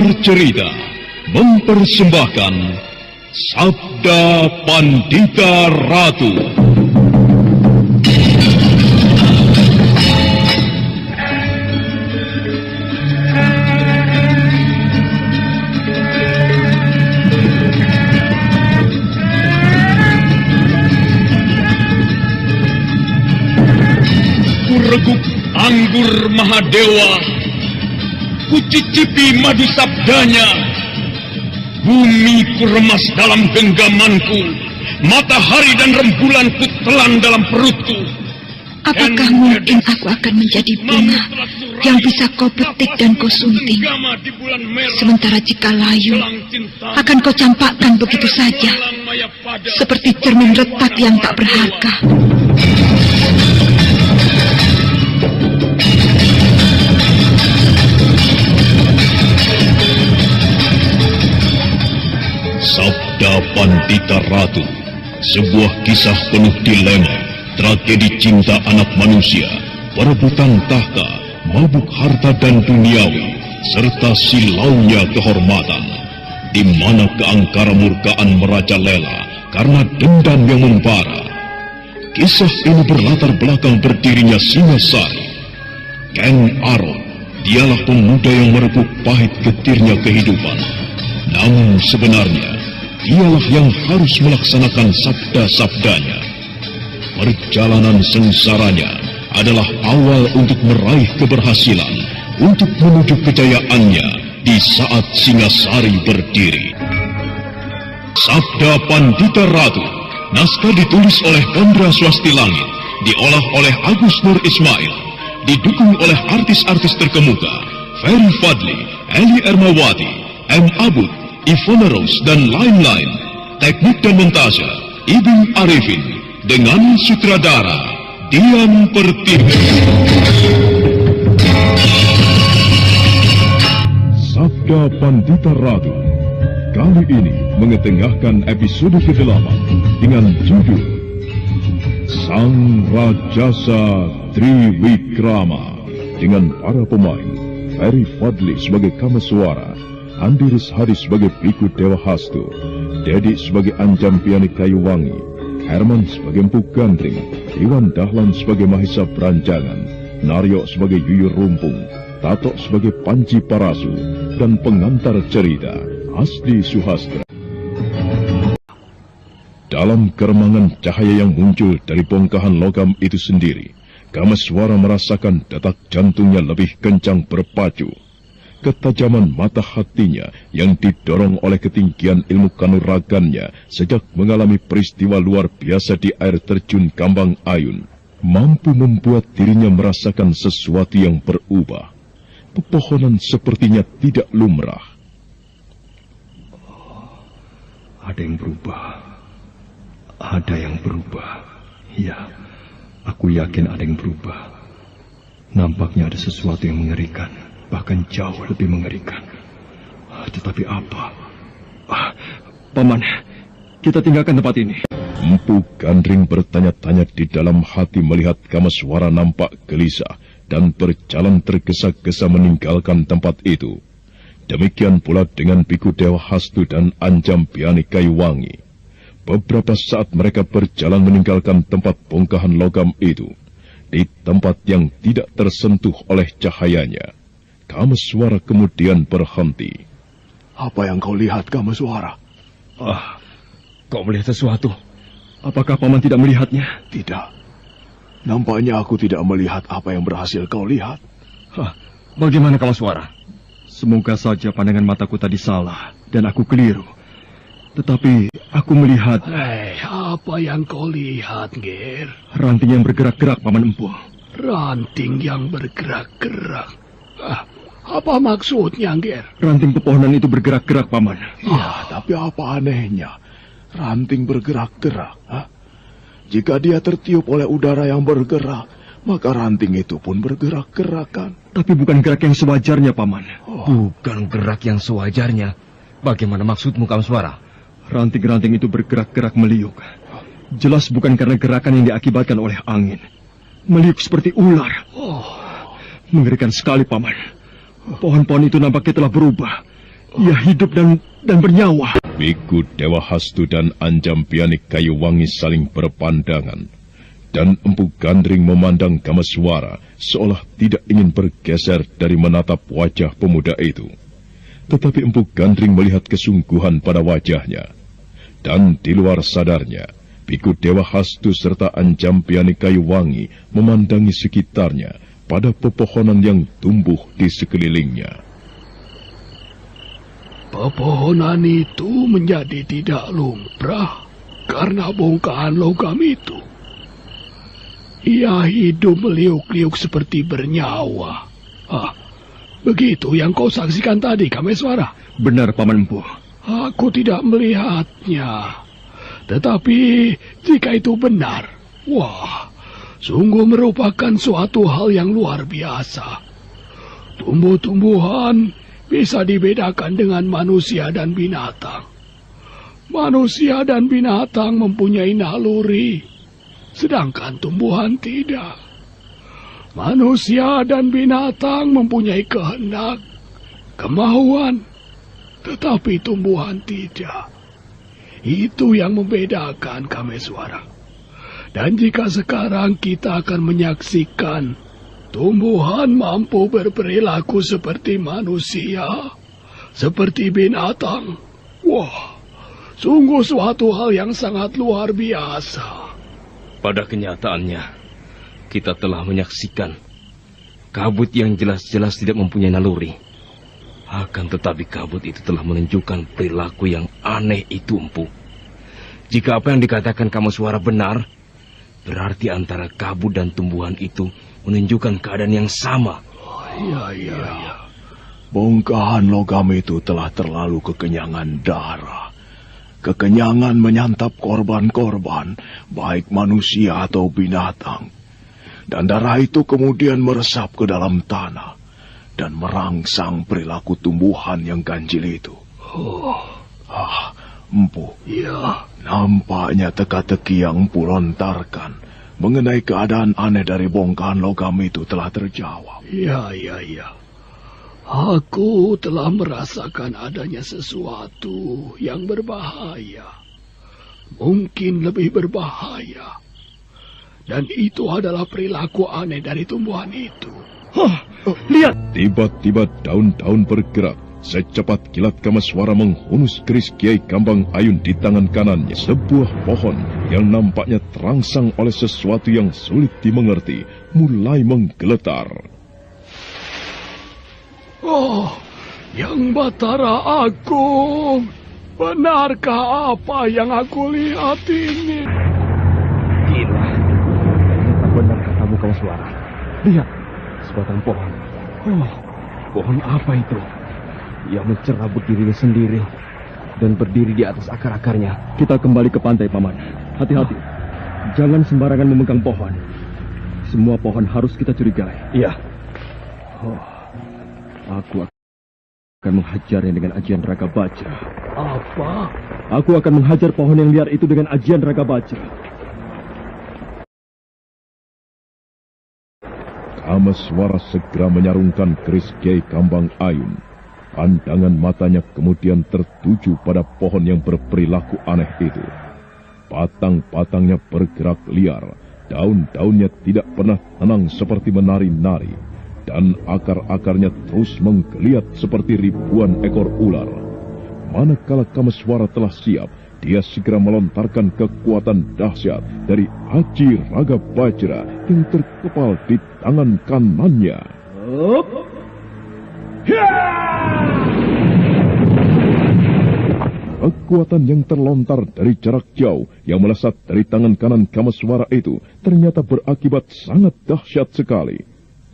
Pengantar Cerita mempersembahkan Sabda Pandita Ratu. Kureguk anggur Mahadewa, kucicipi madu sabdanya. Bumi kuremas dalam genggamanku, matahari dan rembulan kutelan dalam perutku. Apakah mungkin aku akan menjadi bunga yang bisa kau petik dan kau sunting? Sementara jika layu, akan kau campakkan begitu saja, seperti cermin retak yang tak berharga. Sabda Pandita Ratu, sebuah kisah penuh dilema, tragedi cinta anak manusia, perebutan tahta, mabuk harta dan duniawi, serta silaunya kehormatan, di mana keangkara murkaan merajalela karena dendam yang membara. Kisah ini berlatar belakang berdirinya Singasari. Ken Arok, dialah pemuda yang merebut pahit getirnya kehidupan. Namun sebenarnya, dialah yang harus melaksanakan sabda-sabdanya. Perjalanan sengsaranya adalah awal untuk meraih keberhasilan, untuk menuju kejayaannya di saat Singasari berdiri. Sabda Pandita Ratu, naskah ditulis oleh Chandra Swastilangit, diolah oleh Agus Nur Ismail, didukung oleh artis-artis terkemuka, Ferry Fadli, Eli Ermawati, M. Abud, Ivona Rose, dan lain-lain. Teknik dan montase Ibn Arifin, dengan sutradara Dian Pertiwi. Sabda Pandita Ratu kali ini mengetengahkan episode ke-8 dengan judul Sang Rajasa Triwikrama, dengan para pemain Ferry Fadli sebagai Kameswara, Andi Rishadi sebagai Biku Dewa Hastu, Dedi sebagai Anjam Piani Kayuwangi, Herman sebagai Empu Gandring, Iwan Dahlan sebagai Mahisa Beranjangan, Naryo sebagai Yuyur Rumpung, Tato sebagai Panji Parasu, dan pengantar cerita Asdi Suhastra. Dalam keremangan cahaya yang muncul dari bongkahan logam itu sendiri, Kameswara merasakan detak jantungnya lebih kencang berpacu. Ketajaman mata hatinya yang didorong oleh ketinggian ilmu kanuragannya sejak mengalami peristiwa luar biasa di air terjun Kambang Ayun, mampu membuat dirinya merasakan sesuatu yang berubah. Pepohonan sepertinya tidak lumrah. Ada yang berubah. Ada yang berubah. Ya, aku yakin ada yang berubah. Nampaknya ada sesuatu yang mengerikan. Bahkan jauh lebih mengerikan. Tetapi apa? Paman, kita tinggalkan tempat ini. Empu Gandring bertanya-tanya di dalam hati melihat Kameswara nampak gelisah dan berjalan tergesa-gesa meninggalkan tempat itu. Demikian pula dengan Biku Dewa Hastu dan Anjam Piani Kayuwangi. Beberapa saat mereka berjalan meninggalkan tempat bongkahan logam itu, di tempat yang tidak tersentuh oleh cahayanya. Kameswara kemudian berhenti. Apa yang kau lihat, Kameswara? Kau melihat sesuatu? Apakah paman tidak melihatnya? Tidak. Nampaknya aku tidak melihat apa yang berhasil kau lihat. Bagaimana Kameswara? Semoga saja pandangan mataku tadi salah dan aku keliru. Tetapi aku melihat... Apa yang kau lihat, Ger? Ranting yang bergerak-gerak, Paman Empu. Ranting yang bergerak-gerak? Apa maksudnya, Ger? Ranting pepohonan itu bergerak-gerak, Paman. Tapi apa anehnya? Ranting bergerak-gerak, Jika dia tertiup oleh udara yang bergerak, maka ranting itu pun bergerak-gerak, kan? Tapi bukan gerak yang sewajarnya, Paman. Bukan gerak yang sewajarnya. Bagaimana maksudmu, Kameswara? Ranting-ranting itu bergerak-gerak meliuk. Jelas bukan karena gerakan yang diakibatkan oleh angin. Meliuk seperti ular. Mengerikan sekali, Paman. Pohon-pohon itu nampaknya telah berubah. Ia hidup dan bernyawa. Biku Dewa Hastu dan Anjampiani Kayuwangi saling berpandangan. Dan Empu Gandring memandang Kameswara seolah tidak ingin bergeser dari menatap wajah pemuda itu. Tetapi Empu Gandring melihat kesungguhan pada wajahnya. Dan di luar sadarnya, Biku Dewa Hastu serta Anjampiani Kayuwangi memandangi sekitarnya pada pepohonan yang tumbuh di sekelilingnya. Pepohonan itu menjadi tidak lumrah karena bongkahan logam itu. Ia hidup meliuk-liuk seperti bernyawa. Begitu yang kau saksikan tadi, Kameswara? Benar, Paman Empu. Aku tidak melihatnya. Tetapi jika itu benar, wah, sungguh merupakan suatu hal yang luar biasa. Tumbuh-tumbuhan bisa dibedakan dengan manusia dan binatang. Manusia dan binatang mempunyai naluri, sedangkan tumbuhan tidak. Manusia dan binatang mempunyai kehendak, kemauan, tetapi tumbuhan tidak. Itu yang membedakan, Kameswara. Dan jika sekarang kita akan menyaksikan tumbuhan mampu berperilaku seperti manusia, seperti binatang, wah, sungguh suatu hal yang sangat luar biasa. Pada kenyataannya, kita telah menyaksikan kabut yang jelas-jelas tidak mempunyai naluri. Akan tetapi kabut itu telah menunjukkan perilaku yang aneh itu, Empu. Jika apa yang dikatakan Kameswara benar, berarti antara kabut dan tumbuhan itu menunjukkan keadaan yang sama. Iya. Bongkahan logam itu telah terlalu kekenyangan darah. Kekenyangan menyantap korban-korban, baik manusia atau binatang. Dan darah itu kemudian meresap ke dalam tanah dan merangsang perilaku tumbuhan yang ganjil itu. Empu. Ya. Nampaknya teka-teki yang Empu lontarkan mengenai keadaan aneh dari bongkahan logam itu telah terjawab. Ya. Aku telah merasakan adanya sesuatu yang berbahaya. Mungkin lebih berbahaya. Dan itu adalah perilaku aneh dari tumbuhan itu. Lihat! Tiba-tiba daun-daun bergerak. Secepat kilat Kameswara menghunus keris Kiai Kambang Ayun di tangan kanannya. Sebuah pohon yang nampaknya terangsang oleh sesuatu yang sulit dimengerti mulai menggeletar. Oh, Yang Batara Agung, benarkah apa yang aku lihat ini? Gila, ternyata benar katamu Kameswara. Lihat, sebatang pohon. Oh, pohon apa itu? Yang mencerabut dirinya sendiri dan berdiri di atas akar-akarnya. Kita kembali ke pantai, Paman. Hati-hati. Jangan sembarangan memegang pohon. Semua pohon harus kita curigai. Iya. Aku akan menghajarnya dengan ajian Raga Bajra. Apa? Aku akan menghajar pohon yang liar itu dengan ajian Raga Bajra. Kameswara segera menyarungkan keris Kiai Kambang Ayun. Pandangan matanya kemudian tertuju pada pohon yang berperilaku aneh itu. Batang-batangnya bergerak liar, daun-daunnya tidak pernah tenang seperti menari-nari, dan akar-akarnya terus menggeliat seperti ribuan ekor ular. Manakala Kameswara telah siap, dia segera melontarkan kekuatan dahsyat dari Aji Raga Bajra yang terkepal di tangan kanannya. Kekuatan yang terlontar dari jarak jauh yang melesat dari tangan kanan Kameswara itu ternyata berakibat sangat dahsyat sekali.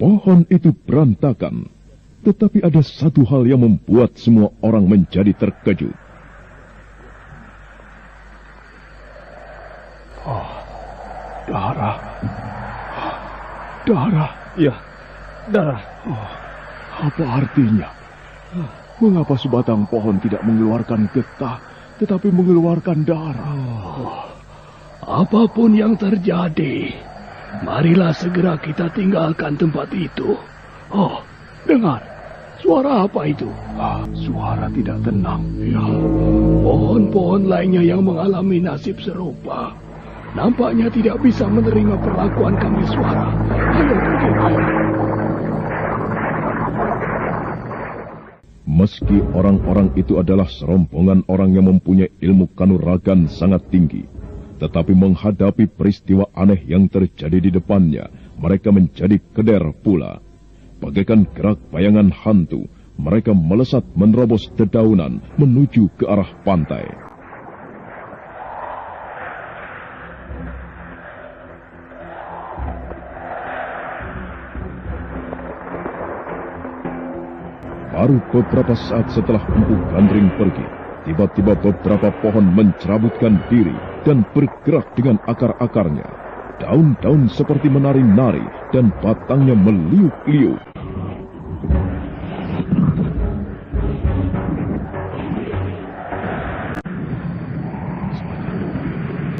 Pohon itu berantakan, tetapi ada satu hal yang membuat semua orang menjadi terkejut. Darah. Darah. Iya, darah. Apa artinya? Mengapa sebatang pohon tidak mengeluarkan getah, tetapi mengeluarkan darah? Apapun yang terjadi, marilah segera kita tinggalkan tempat itu. Oh, dengar. Suara apa itu? Suara tidak tenang. Ya, pohon-pohon lainnya yang mengalami nasib serupa nampaknya tidak bisa menerima perlakuan kami suara. Ayo pergi, ayo. Meski orang-orang itu adalah serombongan orang yang mempunyai ilmu kanuragan sangat tinggi, tetapi menghadapi peristiwa aneh yang terjadi di depannya, mereka menjadi keder pula. Bagaikan gerak bayangan hantu, mereka melesat menerobos dedaunan menuju ke arah pantai. Baru beberapa saat setelah Empu Gandring pergi, tiba-tiba beberapa pohon mencerabutkan diri dan bergerak dengan akar-akarnya. Daun-daun seperti menari-nari dan batangnya meliuk-liuk.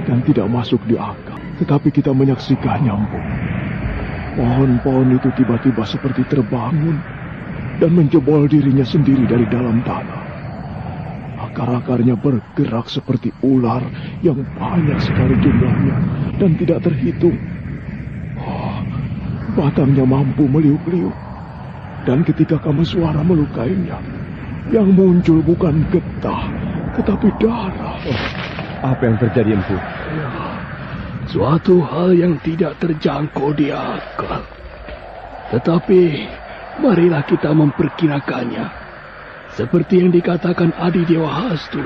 Dan tidak masuk di akal, tetapi kita menyaksikannya, Empu. Pohon-pohon itu tiba-tiba seperti terbangun dan menjebol dirinya sendiri dari dalam tanah. Akar-akarnya bergerak seperti ular yang banyak sekali jumlahnya dan tidak terhitung. Batangnya mampu meliuk-liuk. Dan ketika kamu suara melukainya, yang muncul bukan getah, tetapi darah. Apa yang terjadi, Empu? Ya, suatu hal yang tidak terjangkau di akal. Tetapi marilah kita memperkirakannya. Seperti yang dikatakan Adi Dewa Hastu,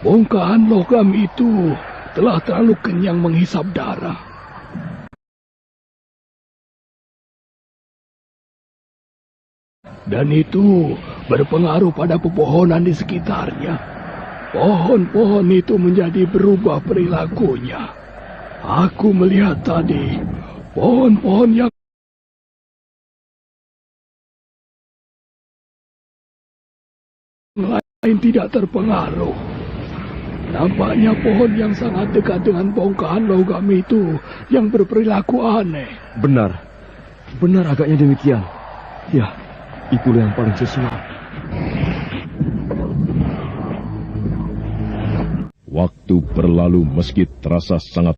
bongkahan logam itu telah terlalu kenyang menghisap darah. Dan itu berpengaruh pada pepohonan di sekitarnya. Pohon-pohon itu menjadi berubah perilakunya. Aku melihat tadi pohon-pohon yang lain tidak terpengaruh. Nampaknya pohon yang sangat dekat dengan bongkahan logam itu yang berperilaku aneh. Benar agaknya demikian. Ya, itulah yang paling sesuai. Waktu berlalu meski terasa sangat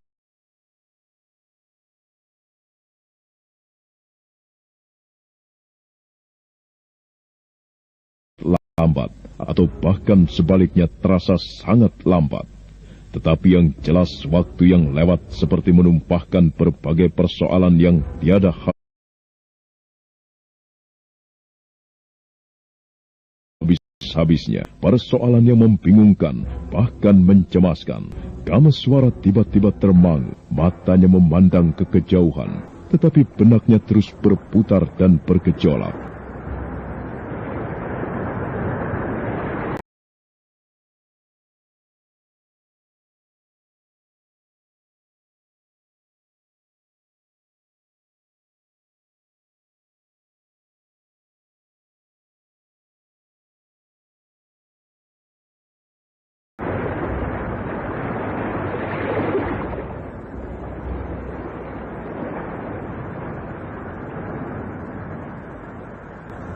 lambat, atau bahkan sebaliknya terasa sangat lambat. Tetapi yang jelas waktu yang lewat seperti menumpahkan berbagai persoalan yang tiada habisnya. Persoalan yang membingungkan, bahkan mencemaskan. Kameswara tiba-tiba termangu, matanya memandang ke kejauhan, tetapi benaknya terus berputar dan bergejolak.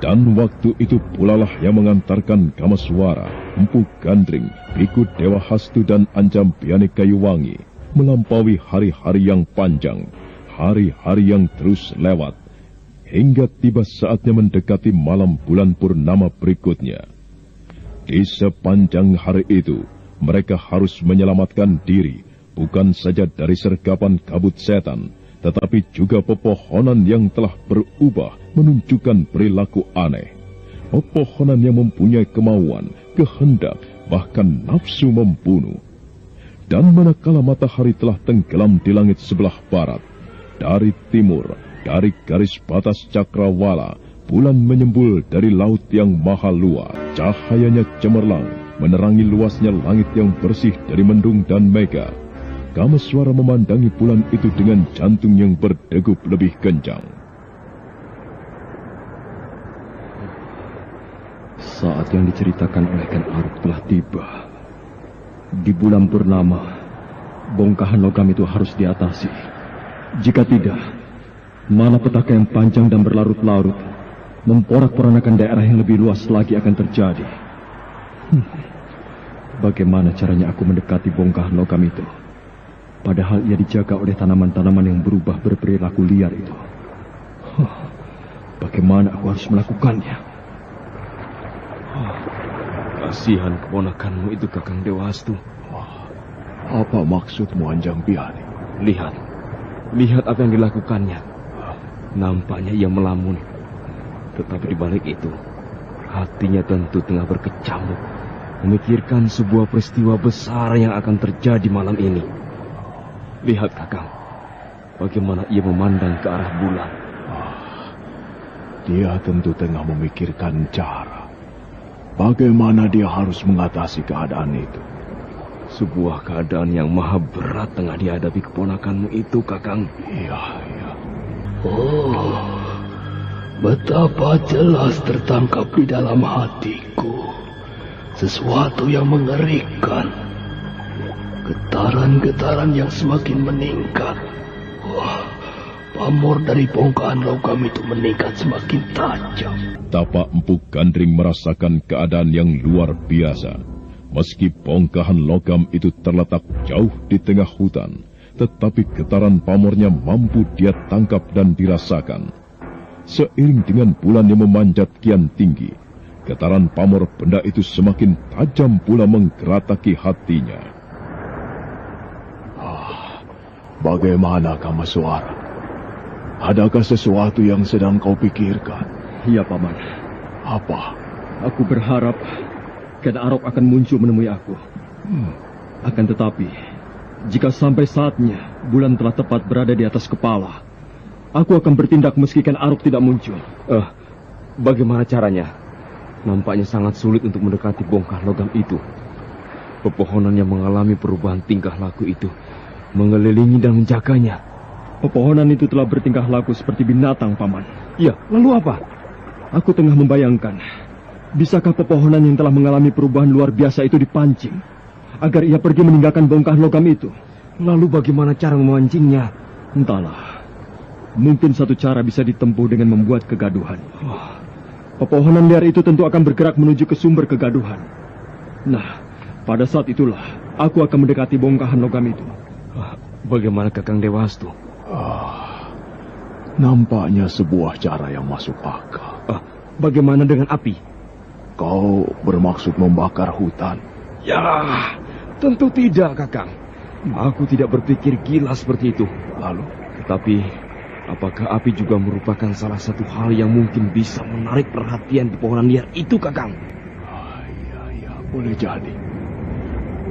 Dan waktu itu pulalah yang mengantarkan Kameswara, Empu Gandring, Biku Dewa Hastu dan Anjampiani Kayuwangi melampaui hari-hari yang panjang, hari-hari yang terus lewat, hingga tiba saatnya mendekati malam bulan purnama berikutnya. Di sepanjang hari itu, mereka harus menyelamatkan diri, bukan saja dari sergapan kabut setan, tetapi juga pepohonan yang telah berubah menunjukkan perilaku aneh. Pepohonan yang mempunyai kemauan, kehendak, bahkan nafsu membunuh. Dan manakala matahari telah tenggelam di langit sebelah barat, dari timur, dari garis batas cakrawala, bulan menyembul dari laut yang maha luas. Cahayanya cemerlang, menerangi luasnya langit yang bersih dari mendung dan mega. Kameswara memandangi bulan itu dengan jantung yang berdegup lebih kencang. Saat yang diceritakan oleh Ken Arok telah tiba. Di bulan purnama, bongkahan logam itu harus diatasi. Jika tidak, malapetaka yang panjang dan berlarut-larut memporak-porandakan daerah yang lebih luas lagi akan terjadi. Bagaimana caranya aku mendekati bongkahan logam itu? Padahal ia dijaga oleh tanaman-tanaman yang berubah berperilaku liar itu. Bagaimana aku harus melakukannya? Kasihan keponakanmu itu, Kakang Dewastu. Apa maksudmu, Anjang Biani? Lihat apa yang dilakukannya. Nampaknya ia melamun. Tetapi di balik itu, hatinya tentu tengah berkecamuk, memikirkan sebuah peristiwa besar yang akan terjadi malam ini. Lihat, Kakang, bagaimana ia memandang ke arah bulan. Dia tentu tengah memikirkan cara bagaimana dia harus mengatasi keadaan itu. Sebuah keadaan yang maha berat tengah dihadapi keponakanmu itu, Kakang. Iya. Oh, betapa jelas tertangkap di dalam hatiku sesuatu yang mengerikan. Getaran-getaran yang semakin meningkat. Wah, pamor dari bongkahan logam itu meningkat semakin tajam. Tapak Empu Gandring merasakan keadaan yang luar biasa. Meski bongkahan logam itu terletak jauh di tengah hutan, tetapi getaran pamornya mampu dia tangkap dan dirasakan. Seiring dengan bulan yang memanjat kian tinggi, getaran pamor benda itu semakin tajam pula menggerataki hatinya. Bagaimana, Kamaswara? Adakah sesuatu yang sedang kau pikirkan? Iya, Paman. Apa? Aku berharap Ken Arok akan muncul menemui aku. Akan tetapi, jika sampai saatnya bulan telah tepat berada di atas kepala, aku akan bertindak meski Ken Arok tidak muncul. Bagaimana caranya? Nampaknya sangat sulit untuk mendekati bongkah logam itu. Pepohonan yang mengalami perubahan tingkah laku itu mengelilingi dan menjaganya. Pepohonan itu telah bertingkah laku seperti binatang, Paman. Ya, lalu apa? Aku tengah membayangkan, bisakah pepohonan yang telah mengalami perubahan luar biasa itu dipancing agar ia pergi meninggalkan bongkah logam itu? Lalu bagaimana cara memancingnya? Entahlah. Mungkin satu cara bisa ditempuh dengan membuat kegaduhan. Pepohonan liar itu tentu akan bergerak menuju ke sumber kegaduhan. Nah, pada saat itulah aku akan mendekati bongkahan logam itu. Bagaimana, Kakang Dewastu? Nampaknya sebuah cara yang masuk akal. Bagaimana dengan api? Kau bermaksud membakar hutan? Ya, tentu tidak, Kakang. Aku tidak berpikir gila seperti itu. Lalu? Tetapi, apakah api juga merupakan salah satu hal yang mungkin bisa menarik perhatian pepohonan liar itu, Kakang? Iya, boleh jadi.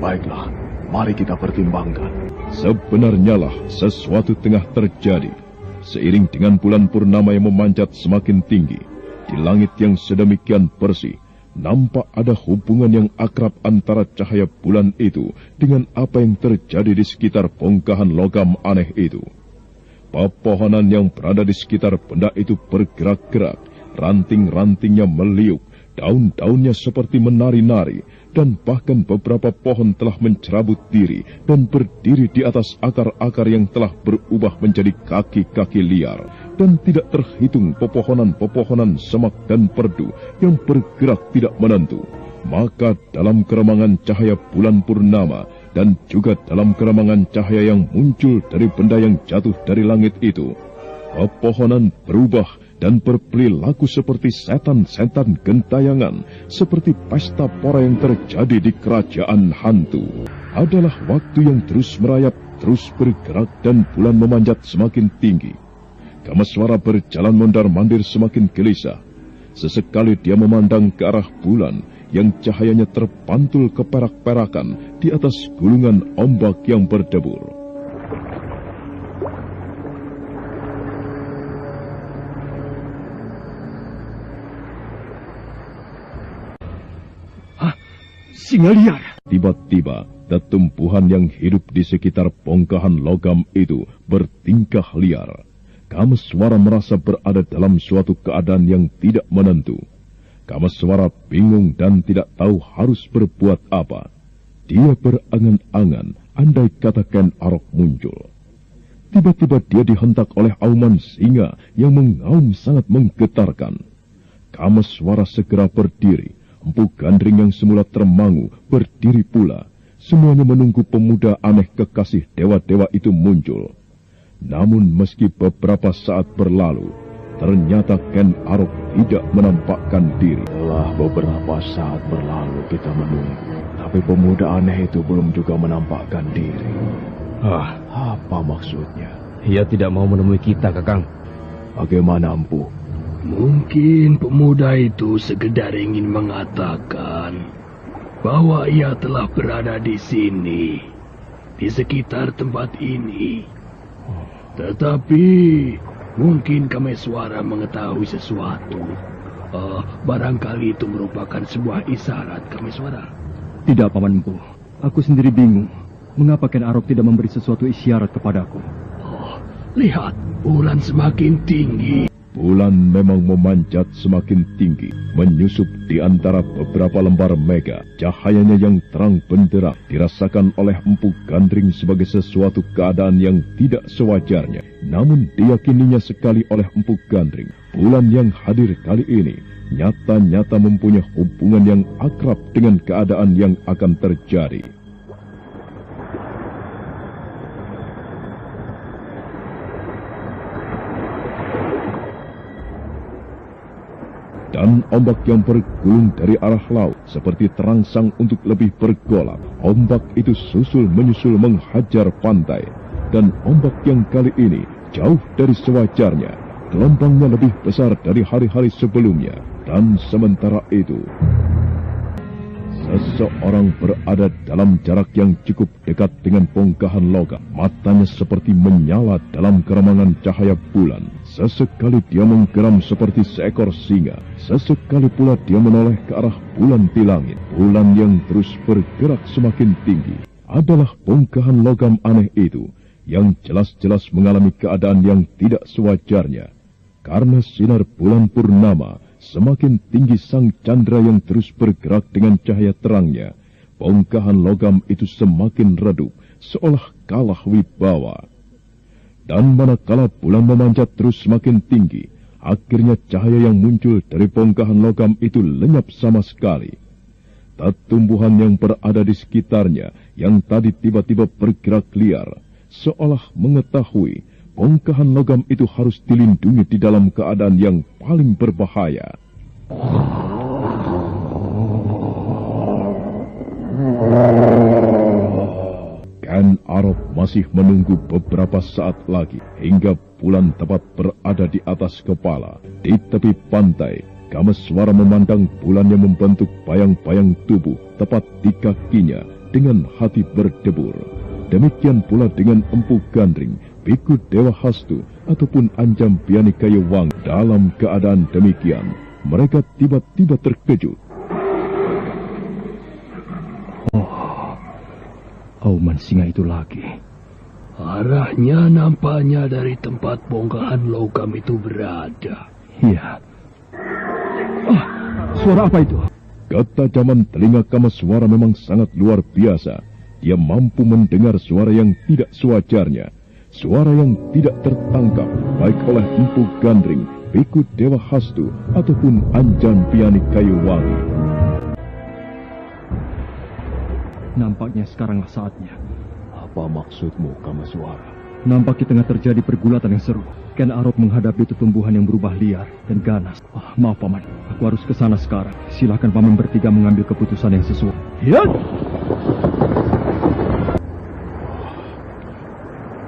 Baiklah, mari kita pertimbangkan. Sebenarnya lah sesuatu tengah terjadi. Seiring dengan bulan purnama yang memanjat semakin tinggi, di langit yang sedemikian bersih, nampak ada hubungan yang akrab antara cahaya bulan itu dengan apa yang terjadi di sekitar bongkahan logam aneh itu. Pepohonan yang berada di sekitar benda itu bergerak-gerak, ranting-rantingnya meliuk, daun-daunnya seperti menari-nari, dan bahkan beberapa pohon telah mencerabut diri dan berdiri di atas akar-akar yang telah berubah menjadi kaki-kaki liar, dan tidak terhitung pepohonan-pepohonan semak dan perdu yang bergerak tidak menentu. Maka dalam keremangan cahaya bulan purnama dan juga dalam keremangan cahaya yang muncul dari benda yang jatuh dari langit itu, pepohonan berubah dan berperilaku seperti setan-setan gentayangan, seperti pesta pora yang terjadi di kerajaan hantu. Adalah waktu yang terus merayap, terus bergerak, dan bulan memanjat semakin tinggi. Kamaswara berjalan mondar-mandir semakin gelisah. Sesekali dia memandang ke arah bulan yang cahayanya terpantul ke perak-perakan di atas gulungan ombak yang berdebur. Singa liar. Tiba-tiba, tetumbuhan yang hidup di sekitar bongkahan logam itu bertingkah liar. Kamaswara merasa berada dalam suatu keadaan yang tidak menentu. Kamaswara bingung dan tidak tahu harus berbuat apa. Dia berangan-angan andai kata Ken Arok muncul. Tiba-tiba dia dihentak oleh auman singa yang mengaum sangat menggetarkan. Kameswara segera berdiri. Empu Gandring yang semula termangu berdiri pula. Semuanya menunggu pemuda aneh kekasih dewa-dewa itu muncul. Namun meski beberapa saat berlalu, ternyata Ken Arok tidak menampakkan diri. Setelah beberapa saat berlalu kita menunggu, tapi pemuda aneh itu belum juga menampakkan diri. Apa maksudnya? Ia tidak mau menemui kita, Kakang. Bagaimana, Empu? Mungkin pemuda itu sekedar ingin mengatakan bahwa ia telah berada di sini, di sekitar tempat ini. Tetapi mungkin Kameswara mengetahui sesuatu. Barangkali itu merupakan sebuah isyarat, Kameswara. Tidak, Paman Empu. Aku sendiri bingung. Mengapa Ken Arok tidak memberi sesuatu isyarat kepadaku? Lihat, bulan semakin tinggi. Bulan memang memanjat semakin tinggi, menyusup di antara beberapa lembar mega. Cahayanya yang terang benderang dirasakan oleh Empu Gandring sebagai sesuatu keadaan yang tidak sewajarnya. Namun diyakininya sekali oleh Empu Gandring, bulan yang hadir kali ini nyata-nyata mempunyai hubungan yang akrab dengan keadaan yang akan terjadi. Dan ombak yang bergulung dari arah laut seperti terangsang untuk lebih bergolak. Ombak itu susul-menyusul menghajar pantai. Dan ombak yang kali ini jauh dari sewajarnya. Gelombangnya lebih besar dari hari-hari sebelumnya. Dan sementara itu, seseorang berada dalam jarak yang cukup dekat dengan bongkahan logam. Matanya seperti menyala dalam keremangan cahaya bulan. Sesekali dia menggeram seperti seekor singa. Sesekali pula dia menoleh ke arah bulan di langit. Bulan yang terus bergerak semakin tinggi adalah bongkahan logam aneh itu yang jelas-jelas mengalami keadaan yang tidak sewajarnya. Karena sinar bulan purnama semakin tinggi sang candra yang terus bergerak dengan cahaya terangnya, bongkahan logam itu semakin redup, seolah kalah wibawa. Dan manakala bulan memanjat terus semakin tinggi, akhirnya cahaya yang muncul dari bongkahan logam itu lenyap sama sekali. Tumbuhan yang berada di sekitarnya, yang tadi tiba-tiba bergerak liar, seolah mengetahui bongkahan logam itu harus dilindungi di dalam keadaan yang paling berbahaya. Ken Arok masih menunggu beberapa saat lagi hingga bulan tepat berada di atas kepala. Di tepi pantai, Kameswara memandang bulan yang membentuk bayang-bayang tubuh tepat di kakinya dengan hati berdebur. Demikian pula dengan Empu Gandring, Biku Dewa Hastu, ataupun Anjam Piani Kayuwang. Dalam keadaan demikian, mereka tiba-tiba terkejut. Auman singa itu lagi. Arahnya nampaknya dari tempat bongkahan logam itu berada. Iya. Suara apa itu? Ketajaman telinga Kameswara memang sangat luar biasa. Dia mampu mendengar suara yang tidak sewajarnya. Suara yang tidak tertangkap baik oleh Empu Gandring, Biku Dewa Hastu, ataupun Anjam Piani Kayuwangi. Nampaknya sekaranglah saatnya. Apa maksudmu, Kameswara? Nampaknya tengah terjadi pergulatan yang seru. Ken Arok menghadapi tumbuhan yang berubah liar dan ganas. Maaf, Paman. Aku harus ke sana sekarang. Silakan Paman bertiga mengambil keputusan yang sesuai. Ya.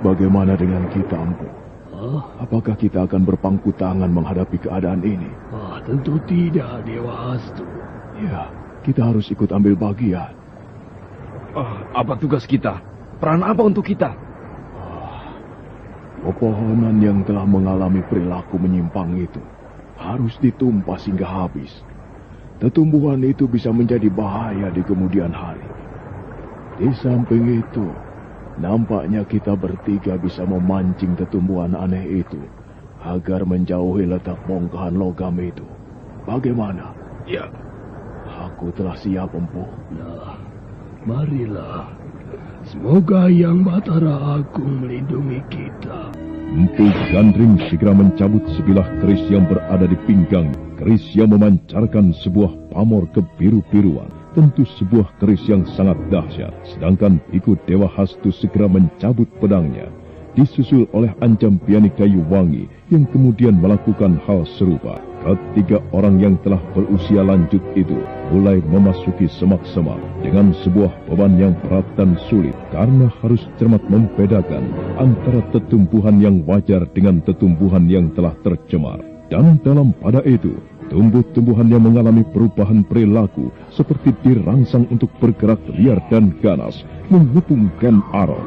Bagaimana dengan kita, Empu? Apakah kita akan berpangku tangan menghadapi keadaan ini? Tentu tidak, Dewa Hastu. Ya, kita harus ikut ambil bagian. Apa tugas kita? Peran apa untuk kita? Pepohonan yang telah mengalami perilaku menyimpang itu harus ditumpas hingga habis. Tumbuhan itu bisa menjadi bahaya di kemudian hari. Di samping itu, nampaknya kita bertiga bisa memancing tumbuhan aneh itu agar menjauhi letak bongkahan logam itu. Bagaimana? Ya. Aku telah siap, Empu. Nah, marilah. Semoga Yang Batara Agung melindungi kita. Empu Gandring segera mencabut sebilah keris yang berada di pinggang. Keris yang memancarkan sebuah pamor kebiru-biruan. Tentu sebuah keris yang sangat dahsyat. Sedangkan Biku Dewa Hastu segera mencabut pedangnya. Disusul oleh Ancampiani Kayu Wangi yang kemudian melakukan hal serupa. Ketiga orang yang telah berusia lanjut itu mulai memasuki semak-semak dengan sebuah beban yang berat dan sulit karena harus cermat membedakan antara tetumbuhan yang wajar dengan tetumbuhan yang telah tercemar. Dan dalam pada itu, tumbuh-tumbuhan yang mengalami perubahan perilaku seperti dirangsang untuk bergerak liar dan ganas mengepung Ken Arok.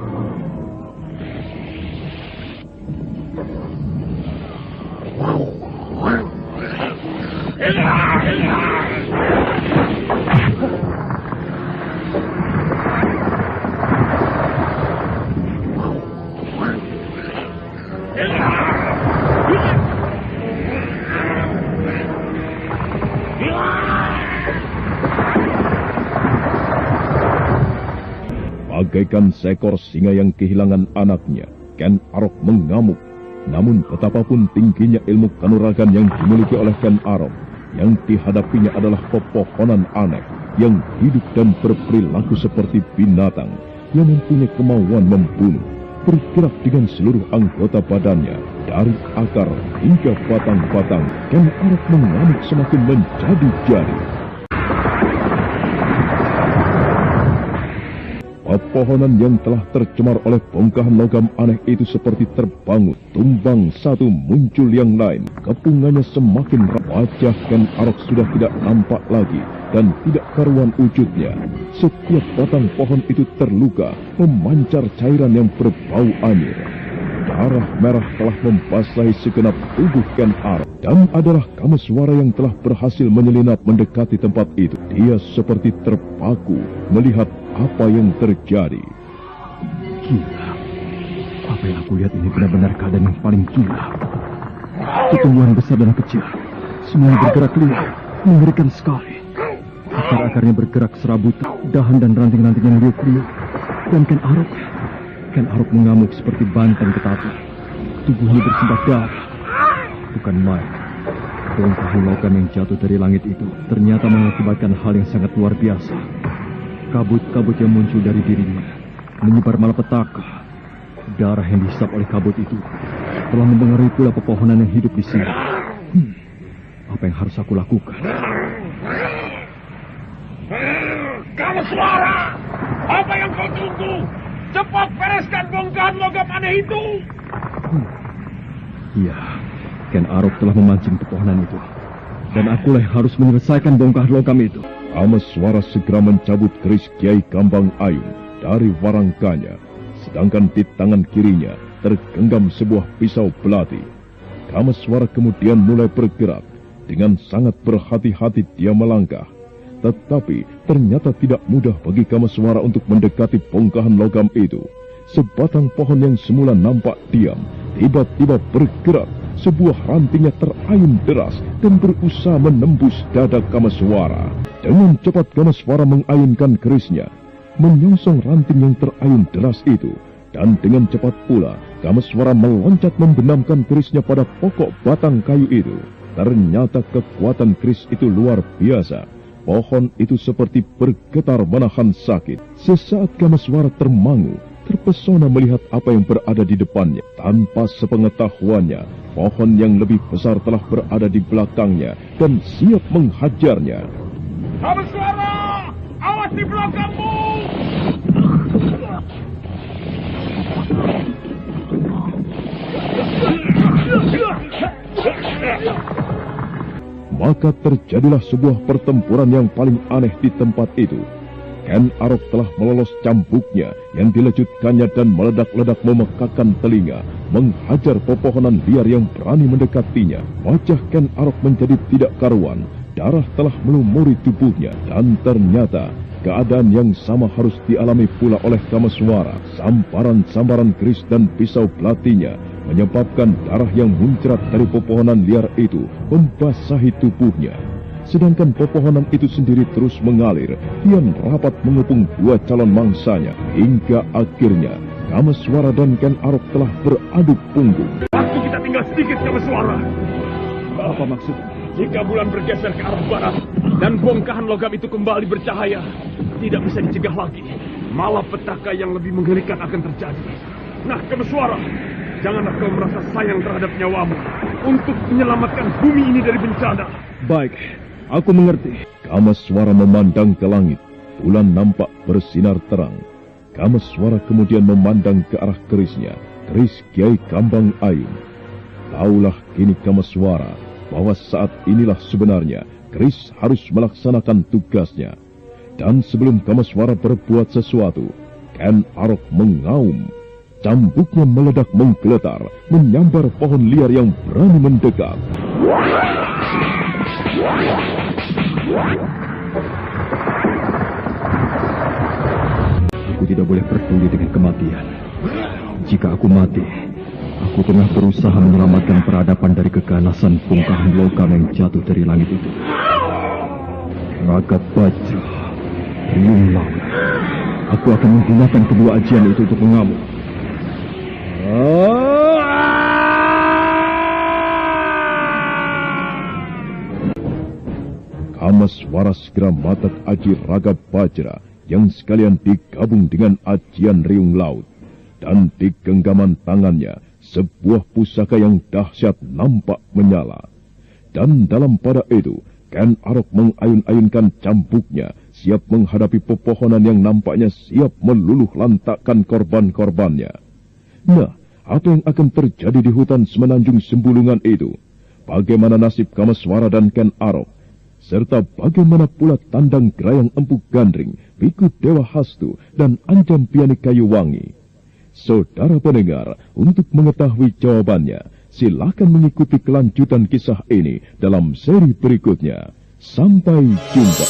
Bagaikan seekor singa yang kehilangan anaknya, Ken Arok mengamuk. Namun betapapun tingginya ilmu kanuragan yang dimiliki oleh Ken Arok, yang dihadapinya adalah pepohonan aneh yang hidup dan berperilaku seperti binatang yang mempunyai kemauan membunuh, bergerak dengan seluruh anggota badannya dari akar hingga batang-batang. Ken Arok mengamuk semakin menjadi-jadi. Pepohonan yang telah tercemar oleh bongkahan logam aneh itu seperti terbangun, tumbang satu muncul yang lain. Kepungannya semakin wajah Ken Arok sudah tidak nampak lagi dan tidak karuan wujudnya. Setiap batang pohon itu terluka, memancar cairan yang berbau anyir. Darah merah telah membasahi segenap tubuh Ken Arok dan adalah Kameswara yang telah berhasil menyelinap mendekati tempat itu. Dia seperti terpaku melihat apa yang terjadi. Gila. Apa yang aku lihat ini benar-benar keadaan yang paling gila. Pertumbuhan besar dan kecil, semuanya bergerak liar, mengerikan sekali. Akar-akarnya bergerak serabut, dahan dan ranting-ranting yang liuk-liuk. Dan Ken Arok mengamuk seperti banteng ketati. Tubuhnya bersimbah darah. Bukan main. Bongkahan logam yang jatuh dari langit itu ternyata mengakibatkan hal yang sangat luar biasa. Kabut-kabut yang muncul dari dirinya menyebar malapetaka. Darah yang dihisap oleh kabut itu telah mempengaruhi pula pepohonan yang hidup di sini. Apa yang harus aku lakukan? Kameswara! Apa yang kau tunggu? Cepat bereskan bongkahan logam aneh itu! Iya, Ken Arok telah memancing pepohonan itu. Dan akulah yang harus menyelesaikan bongkahan logam itu. Kameswara segera mencabut keris Kiai Kambang Ayung dari warangkanya, sedangkan di tangan kirinya tergenggam sebuah pisau belati. Kameswara kemudian mulai bergerak. Dengan sangat berhati-hati dia melangkah. Tetapi ternyata tidak mudah bagi Kameswara untuk mendekati bongkahan logam itu. Sebatang pohon yang semula nampak diam, tiba-tiba bergerak. Sebuah rantingnya terayun deras dan berusaha menembus dada Kameswara. Dengan cepat Kameswara mengayunkan kerisnya, menyongsong ranting yang terayun deras itu. Dan dengan cepat pula Kameswara meloncat membenamkan kerisnya pada pokok batang kayu itu. Ternyata kekuatan keris itu luar biasa. Pohon itu seperti bergetar menahan sakit. Sesaat Kameswara termangu, terpesona melihat apa yang berada di depannya. Tanpa sepengetahuannya, pohon yang lebih besar telah berada di belakangnya dan siap menghajarnya. Kameswara! Awas di belakangmu! Maka terjadilah sebuah pertempuran yang paling aneh di tempat itu. Ken Arok telah melolos cambuknya yang dilejutkannya dan meledak-ledak memekakan telinga, menghajar pepohonan liar yang berani mendekatinya. Wajah Ken Arok menjadi tidak karuan, darah telah melumuri tubuhnya, dan ternyata keadaan yang sama harus dialami pula oleh Kameswara. Sambaran-sambaran keris dan pisau belatinya menyebabkan darah yang muncrat dari pepohonan liar itu membasahi tubuhnya. Sedangkan pepohonan itu sendiri terus mengalir, kian rapat mengepung dua calon mangsanya, hingga akhirnya Kameswara dan Ken Arok telah beradu punggung. Waktu kita tinggal sedikit, Kameswara. Apa maksudnya? Jika bulan bergeser ke arah barat dan bongkahan logam itu kembali bercahaya, tidak bisa dicegah lagi. Malah petaka yang lebih mengerikan akan terjadi. Nah, Kameswara, janganlah kau merasa sayang terhadap nyawamu untuk menyelamatkan bumi ini dari bencana. Baik, aku mengerti. Kameswara memandang ke langit. Bulan nampak bersinar terang. Kameswara kemudian memandang ke arah kerisnya, keris Kiai Kambang Ayun. Taulah kini Kameswara bahwa saat inilah sebenarnya keris harus melaksanakan tugasnya. Dan sebelum Kameswara berbuat sesuatu, Ken Arok mengaum. Cambuknya meledak menggeletar, menyambar pohon liar yang berani mendekat. Aku tidak boleh peduli dengan kematian. Jika aku mati, aku tengah berusaha menyelamatkan peradaban dari keganasan bongkahan logam yang jatuh dari langit itu. Ragat Bajra, Riung Laut. Aku akan menggunakan kedua ajian itu untuk mengamuk. Kameswara segera matak aji Raga Bajra yang sekalian digabung dengan ajian Riung Laut. Dan di genggaman tangannya, sebuah pusaka yang dahsyat nampak menyala. Dan dalam pada itu, Ken Arok mengayun-ayunkan cambuknya, siap menghadapi pepohonan yang nampaknya siap meluluh lantakkan korban-korbannya. Nah, apa yang akan terjadi di hutan semenanjung Sembulungan itu? Bagaimana nasib Kameswara dan Ken Arok? Serta bagaimana pula tandang gerayang Empu Gandring, Biku Dewa Hastu, dan Anjam Piani Kayu Wangi? Saudara pendengar, untuk mengetahui jawabannya, silakan mengikuti kelanjutan kisah ini dalam seri berikutnya. Sampai jumpa.